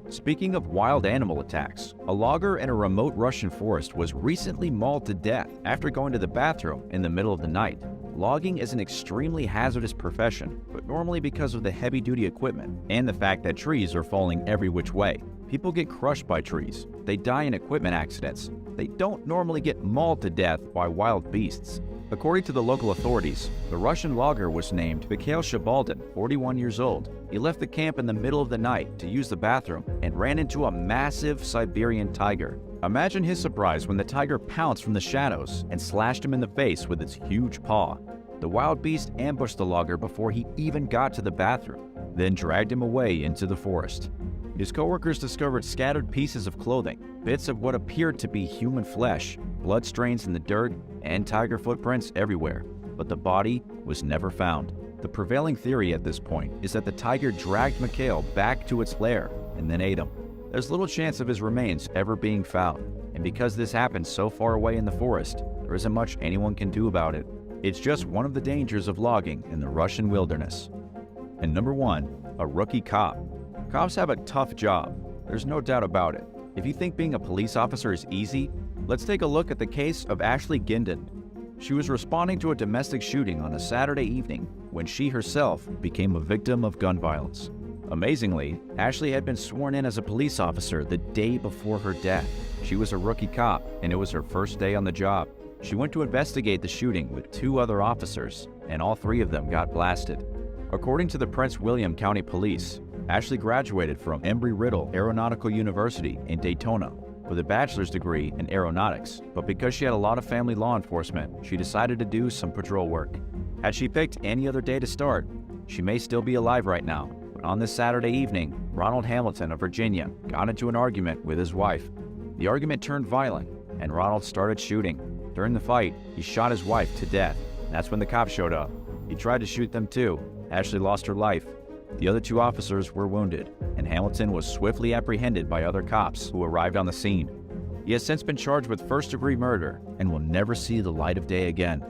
Speaking of wild animal attacks, a logger in a remote Russian forest was recently mauled to death after going to the bathroom in the middle of the night. Logging is an extremely hazardous profession, but normally because of the heavy-duty equipment and the fact that trees are falling every which way. People get crushed by trees, they die in equipment accidents. They don't normally get mauled to death by wild beasts. According to the local authorities, the Russian logger was named Mikhail Shabaldin, 41 years old. He left the camp in the middle of the night to use the bathroom and ran into a massive Siberian tiger. Imagine his surprise when the tiger pounced from the shadows and slashed him in the face with its huge paw. The wild beast ambushed the logger before he even got to the bathroom, then dragged him away into the forest. His coworkers discovered scattered pieces of clothing, bits of what appeared to be human flesh, blood stains in the dirt, and tiger footprints everywhere, but the body was never found. The prevailing theory at this point is that the tiger dragged Mikhail back to its lair and then ate him. There's little chance of his remains ever being found, and because this happened so far away in the forest, there isn't much anyone can do about it. It's just one of the dangers of logging in the Russian wilderness. And number 1, a rookie cop. Cops have a tough job, there's no doubt about it. If you think being a police officer is easy, Let's take a look at the case of Ashley Gindon. She was responding to a domestic shooting on a Saturday evening when she herself became a victim of gun violence. Amazingly, Ashley had been sworn in as a police officer the day before her death. She was a rookie cop, and it was her first day on the job. She went to investigate the shooting with 2 other officers, and all 3 of them got blasted. According to the Prince William County Police, Ashley graduated from Embry-Riddle Aeronautical University in Daytona with a bachelor's degree in aeronautics, but because she had a lot of family law enforcement, she decided to do some patrol work. Had she picked any other day to start, she may still be alive right now. But on this Saturday evening, Ronald Hamilton of Virginia got into an argument with his wife. The argument turned violent, and Ronald started shooting. During the fight, he shot his wife to death. That's when the cops showed up. He tried to shoot them too. Ashley lost her life. The other 2 officers were wounded, and Hamilton was swiftly apprehended by other cops who arrived on the scene. He has since been charged with first-degree murder and will never see the light of day again.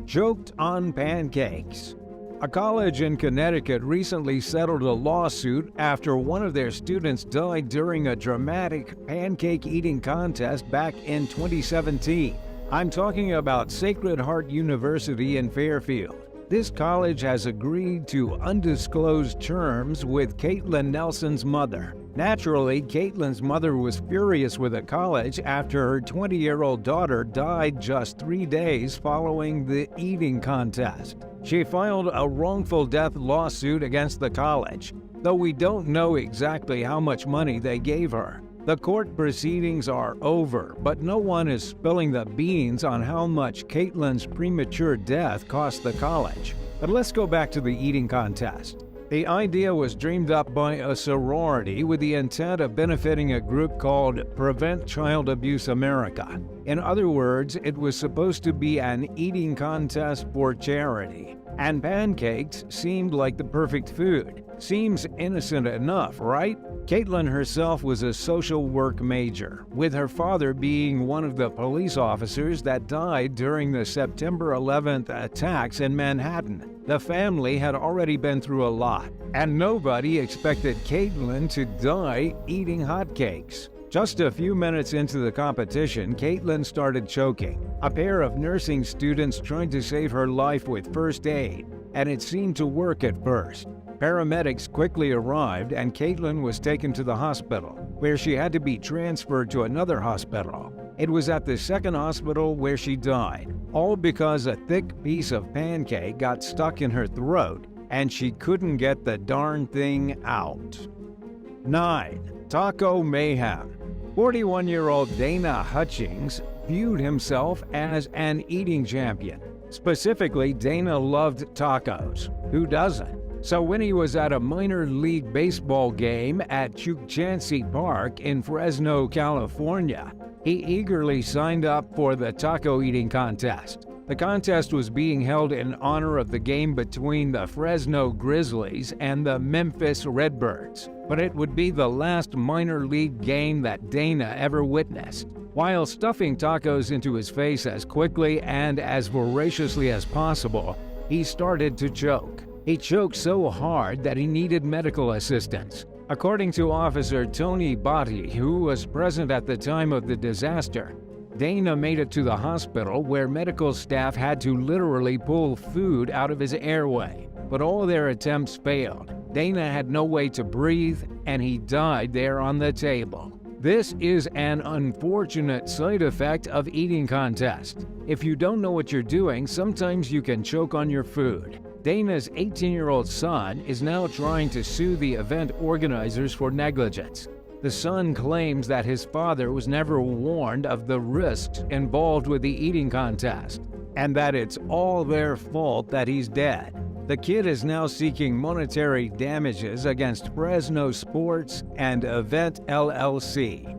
Choked on pancakes. A college in Connecticut recently settled a lawsuit after one of their students died during a dramatic pancake eating contest back in 2017. I'm talking about Sacred Heart University in Fairfield. This college has agreed to undisclosed terms with Caitlin Nelson's mother. Naturally, Caitlin's mother was furious with the college after her 20-year-old daughter died just 3 days following the eating contest. She filed a wrongful death lawsuit against the college, though we don't know exactly how much money they gave her. The court proceedings are over, but no one is spilling the beans on how much Caitlin's premature death cost the college. But let's go back to the eating contest. The idea was dreamed up by a sorority with the intent of benefiting a group called Prevent Child Abuse America. In other words, it was supposed to be an eating contest for charity. And pancakes seemed like the perfect food. Seems innocent enough, right? Caitlin herself was a social work major, with her father being one of the police officers that died during the September 11th attacks in Manhattan. The family had already been through a lot, and nobody expected Caitlin to die eating hotcakes. Just a few minutes into the competition, Caitlin started choking. A pair of nursing students tried to save her life with first aid, and it seemed to work at first. Paramedics quickly arrived, and Caitlin was taken to the hospital, where she had to be transferred to another hospital. It was at the second hospital where she died, all because a thick piece of pancake got stuck in her throat, and she couldn't get the darn thing out. 9. Taco Mayhem. 41-year-old Dana Hutchings viewed himself as an eating champion. Specifically, Dana loved tacos. Who doesn't? So when he was at a minor league baseball game at Chukchansi Park in Fresno, California, he eagerly signed up for the taco eating contest. The contest was being held in honor of the game between the Fresno Grizzlies and the Memphis Redbirds, but it would be the last minor league game that Dana ever witnessed. While stuffing tacos into his face as quickly and as voraciously as possible, he started to choke. He choked so hard that he needed medical assistance. According to Officer Tony Botti, who was present at the time of the disaster, Dana made it to the hospital where medical staff had to literally pull food out of his airway. But all their attempts failed. Dana had no way to breathe, and he died there on the table. This is an unfortunate side effect of eating contests. If you don't know what you're doing, sometimes you can choke on your food. Dana's 18-year-old son is now trying to sue the event organizers for negligence. The son claims that his father was never warned of the risks involved with the eating contest, and that it's all their fault that he's dead. The kid is now seeking monetary damages against Fresno Sports and Event LLC.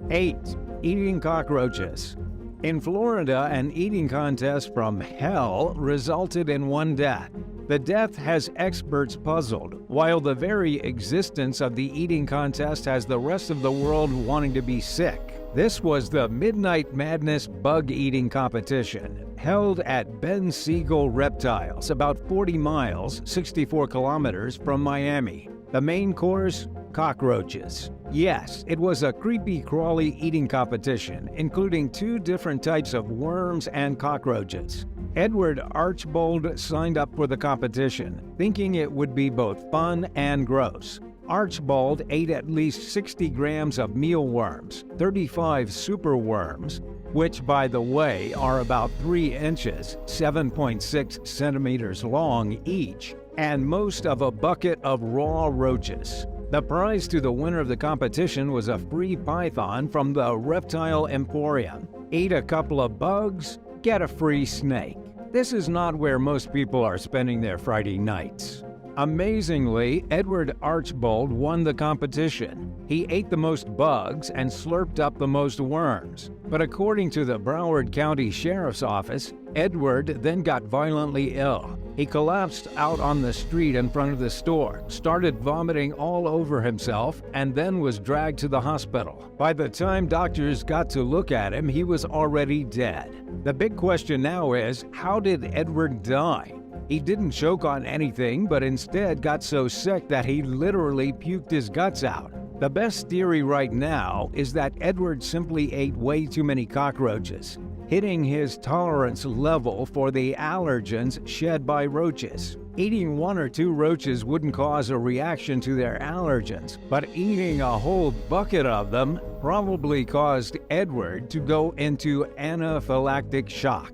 8. Eating cockroaches. In Florida, an eating contest from hell resulted in one death. The death has experts puzzled, while the very existence of the eating contest has the rest of the world wanting to be sick. This was the Midnight Madness bug eating competition, held at Ben Siegel Reptiles, about 40 miles, 64 kilometers from Miami. The main course? Cockroaches. Yes, it was a creepy, crawly eating competition, including 2 different types of worms and cockroaches. Edward Archbold signed up for the competition, thinking it would be both fun and gross. Archbold ate at least 60 grams of mealworms, 35 superworms, which, by the way, are about 3 inches, 7.6 centimeters long each, and most of a bucket of raw roaches. The prize to the winner of the competition was a free python from the Reptile Emporium. Eat a couple of bugs, get a free snake. This is not where most people are spending their Friday nights. Amazingly, Edward Archbold won the competition. He ate the most bugs and slurped up the most worms. But according to the Broward County Sheriff's Office, Edward then got violently ill. He collapsed out on the street in front of the store, started vomiting all over himself, and then was dragged to the hospital. By the time doctors got to look at him, he was already dead. The big question now is, how did Edward die? He didn't choke on anything, but instead got so sick that he literally puked his guts out. The best theory right now is that Edward simply ate way too many cockroaches, hitting his tolerance level for the allergens shed by roaches. Eating 1 or 2 roaches wouldn't cause a reaction to their allergens, but eating a whole bucket of them probably caused Edward to go into anaphylactic shock.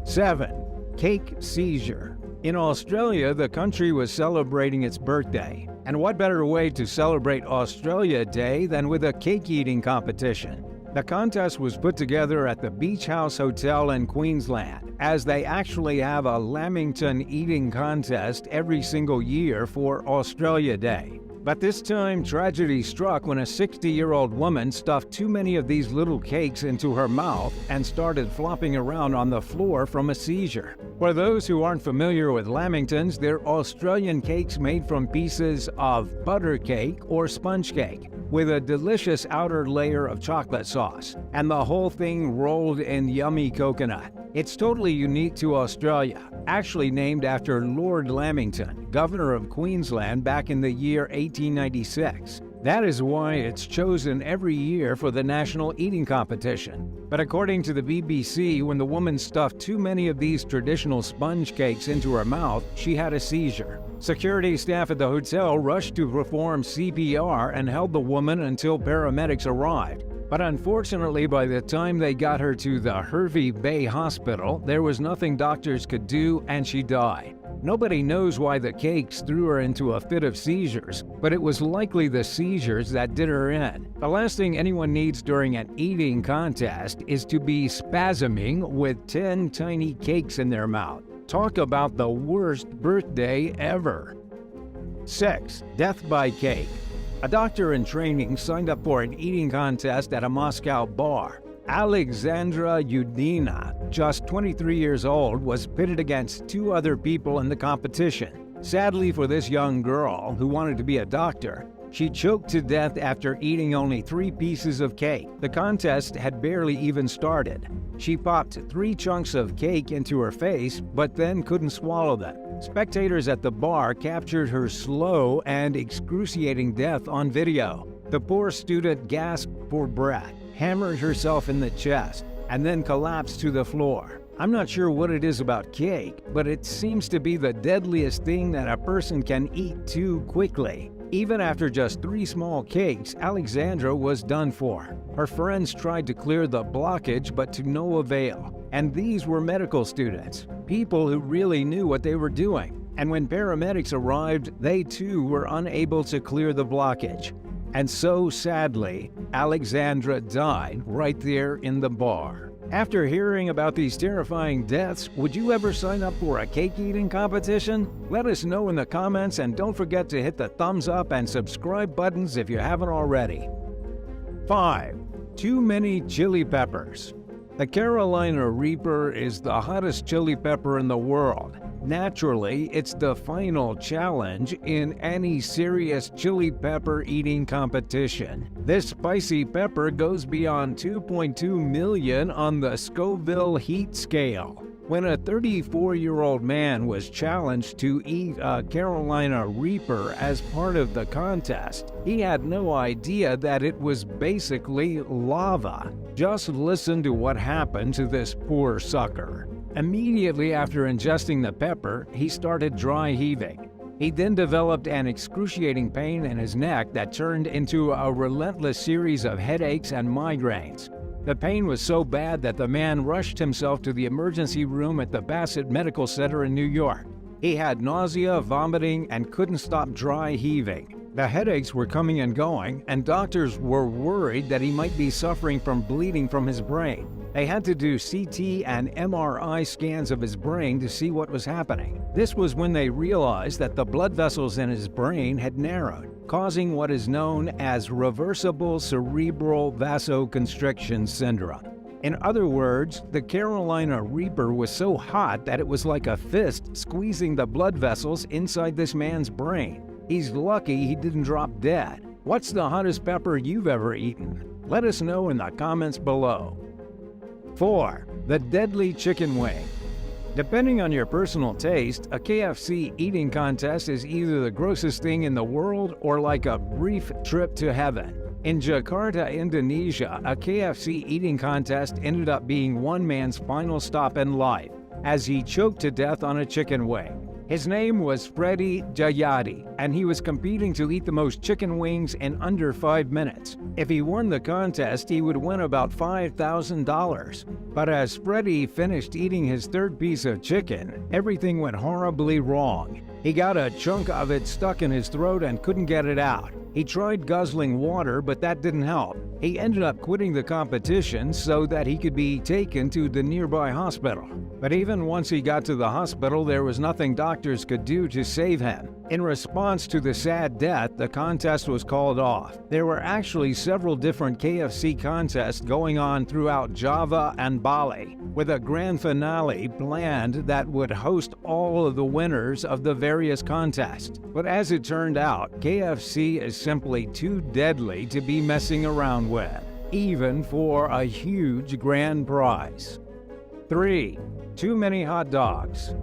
7. Cake seizure. In Australia, the country was celebrating its birthday. And what better way to celebrate Australia Day than with a cake-eating competition? The contest was put together at the Beach House Hotel in Queensland, as they actually have a lamington eating contest every single year for Australia Day. But this time, tragedy struck when a 60-year-old woman stuffed too many of these little cakes into her mouth and started flopping around on the floor from a seizure. For those who aren't familiar with lamingtons, they're Australian cakes made from pieces of butter cake or sponge cake, with a delicious outer layer of chocolate sauce, and the whole thing rolled in yummy coconut. It's totally unique to Australia, actually named after Lord Lamington, Governor of Queensland back in the year 1896. That is why it's chosen every year for the national eating competition. But according to the BBC, when the woman stuffed too many of these traditional sponge cakes into her mouth, she had a seizure. Security staff at the hotel rushed to perform CPR and held the woman until paramedics arrived. But unfortunately, by the time they got her to the Hervey Bay Hospital, there was nothing doctors could do and she died. Nobody knows why the cakes threw her into a fit of seizures, but it was likely the seizures that did her in. The last thing anyone needs during an eating contest is to be spasming with 10 tiny cakes in their mouth. Talk about the worst birthday ever. 6. Death by cake. A doctor in training signed up for an eating contest at a Moscow bar. Alexandra Yudina, just 23 years old, was pitted against 2 other people in the competition. Sadly for this young girl, who wanted to be a doctor, she choked to death after eating only 3 pieces of cake. The contest had barely even started. She popped 3 chunks of cake into her face, but then couldn't swallow them. Spectators at the bar captured her slow and excruciating death on video. The poor student gasped for breath, hammered herself in the chest, and then collapsed to the floor. I'm not sure what it is about cake, but it seems to be the deadliest thing that a person can eat too quickly. Even after just 3 small cakes, Alexandra was done for. Her friends tried to clear the blockage, but to no avail. And these were medical students, people who really knew what they were doing. And when paramedics arrived, they too were unable to clear the blockage. And so, sadly, Alexandra died right there in the bar. After hearing about these terrifying deaths, would you ever sign up for a cake-eating competition? Let us know in the comments, and don't forget to hit the thumbs up and subscribe buttons if you haven't already. 5. Too many chili peppers. The Carolina Reaper is the hottest chili pepper in the world. Naturally, it's the final challenge in any serious chili pepper eating competition. This spicy pepper goes beyond 2.2 million on the Scoville heat scale. When a 34-year-old man was challenged to eat a Carolina Reaper as part of the contest, he had no idea that it was basically lava. Just listen to what happened to this poor sucker. Immediately after ingesting the pepper, he started dry heaving. He then developed an excruciating pain in his neck that turned into a relentless series of headaches and migraines. The pain was so bad that the man rushed himself to the emergency room at the Bassett Medical Center in New York. He had nausea, vomiting, and couldn't stop dry heaving. The headaches were coming and going, and doctors were worried that he might be suffering from bleeding from his brain. They had to do CT and MRI scans of his brain to see what was happening. This was when they realized that the blood vessels in his brain had narrowed, causing what is known as reversible cerebral vasoconstriction syndrome. In other words, the Carolina Reaper was so hot that it was like a fist squeezing the blood vessels inside this man's brain. He's lucky he didn't drop dead. What's the hottest pepper you've ever eaten? Let us know in the comments below. 4. The deadly chicken wing. Depending on your personal taste, a KFC eating contest is either the grossest thing in the world or like a brief trip to heaven. In Jakarta, Indonesia, a KFC eating contest ended up being one man's final stop in life, as he choked to death on a chicken wing. His name was Freddy Jayadi, and he was competing to eat the most chicken wings in under 5 minutes. If he won the contest, he would win about $5,000. But as Freddy finished eating his third piece of chicken, everything went horribly wrong. He got a chunk of it stuck in his throat and couldn't get it out. He tried guzzling water, but that didn't help. He ended up quitting the competition so that he could be taken to the nearby hospital. But even once he got to the hospital, there was nothing doctors could do to save him. In response to the sad death, the contest was called off. There were actually several different KFC contests going on throughout Java and Bali, with a grand finale planned that would host all of the winners of the various contests. But as it turned out, KFC is simply too deadly to be messing around with, even for a huge grand prize. 3. Too many hot dogs.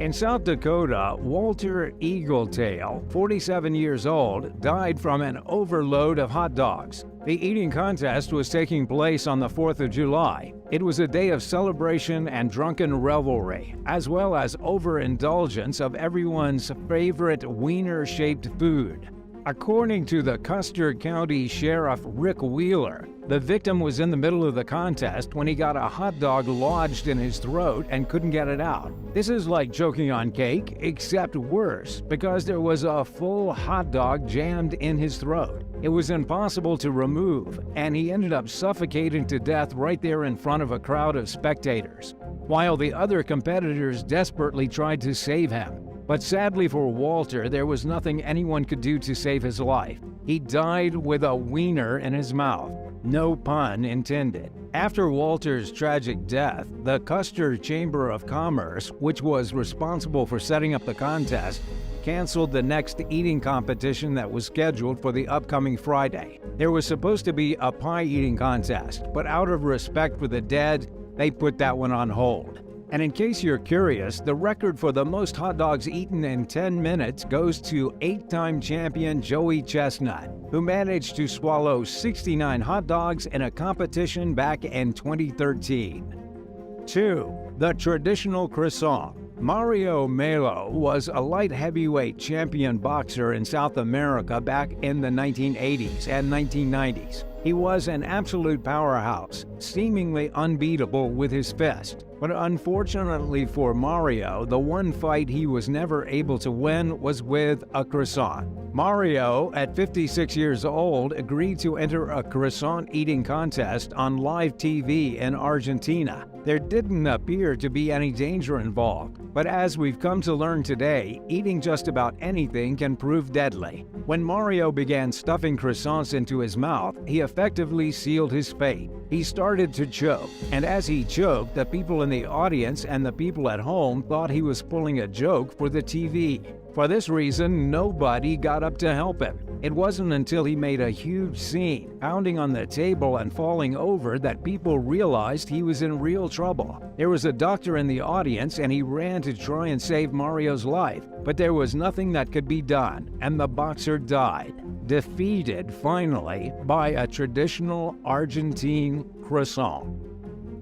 In South Dakota, Walter Eagletail, 47 years old, died from an overload of hot dogs. The eating contest was taking place on the 4th of July. It was a day of celebration and drunken revelry, as well as overindulgence of everyone's favorite wiener-shaped food. According to the Custer County Sheriff Rick Wheeler, the victim was in the middle of the contest when he got a hot dog lodged in his throat and couldn't get it out. This is like choking on cake, except worse, because there was a full hot dog jammed in his throat. It was impossible to remove, and he ended up suffocating to death right there in front of a crowd of spectators, while the other competitors desperately tried to save him. But sadly for Walter, there was nothing anyone could do to save his life. He died with a wiener in his mouth. No pun intended. After Walter's tragic death, the Custer Chamber of Commerce, which was responsible for setting up the contest, canceled the next eating competition that was scheduled for the upcoming Friday. There was supposed to be a pie eating contest, but out of respect for the dead, they put that one on hold. And in case you're curious, the record for the most hot dogs eaten in 10 minutes goes to 8-time champion Joey Chestnut, who managed to swallow 69 hot dogs in a competition back in 2013. 2. The Traditional Croissant. Mario Melo was a light heavyweight champion boxer in South America back in the 1980s and 1990s. He was an absolute powerhouse, seemingly unbeatable with his fist. But unfortunately for Mario, the one fight he was never able to win was with a croissant. Mario, at 56 years old, agreed to enter a croissant eating contest on live TV in Argentina. There didn't appear to be any danger involved, but as we've come to learn today, eating just about anything can prove deadly. When Mario began stuffing croissants into his mouth, he effectively sealed his fate. He started to choke, and as he choked, the people in the audience and the people at home thought he was pulling a joke for the TV. For this reason, nobody got up to help him. It wasn't until he made a huge scene, pounding on the table and falling over, that people realized he was in real trouble. There was a doctor in the audience, and he ran to try and save Mario's life, but there was nothing that could be done, and the boxer died, defeated finally by a traditional Argentine croissant.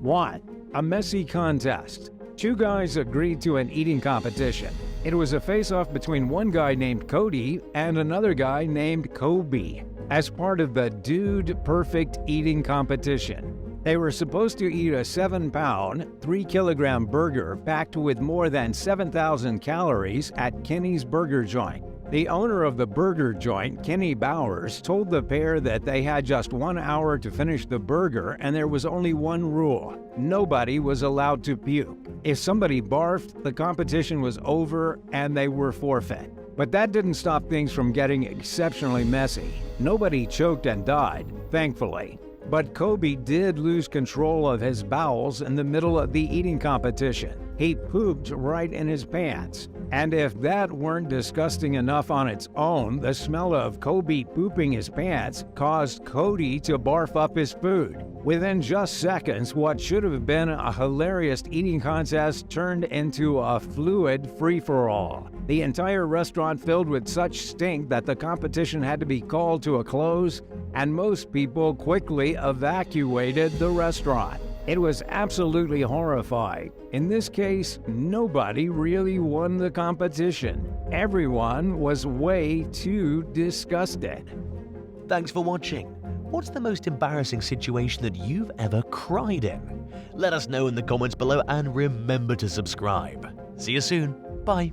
1. A messy contest. Two guys agreed to an eating competition. It was a face-off between one guy named Cody and another guy named Kobe as part of the Dude Perfect Eating Competition. They were supposed to eat a 7-pound, 3-kilogram burger packed with more than 7,000 calories at Kenny's Burger Joint. The owner of the burger joint, Kenny Bowers, told the pair that they had just 1 hour to finish the burger and there was only one rule: nobody was allowed to puke. If somebody barfed, the competition was over and they were forfeit. But that didn't stop things from getting exceptionally messy. Nobody choked and died, thankfully. But Kobe did lose control of his bowels in the middle of the eating competition. He pooped right in his pants. And if that weren't disgusting enough on its own, the smell of Kobe pooping his pants caused Cody to barf up his food. Within just seconds, what should have been a hilarious eating contest turned into a fluid free-for-all. The entire restaurant filled with such stink that the competition had to be called to a close, and most people quickly evacuated the restaurant. It was absolutely horrifying. In this case, nobody really won the competition. Everyone was way too disgusted. Thanks for watching. What's the most embarrassing situation that you've ever cried in? Let us know in the comments below and remember to subscribe. See you soon. Bye.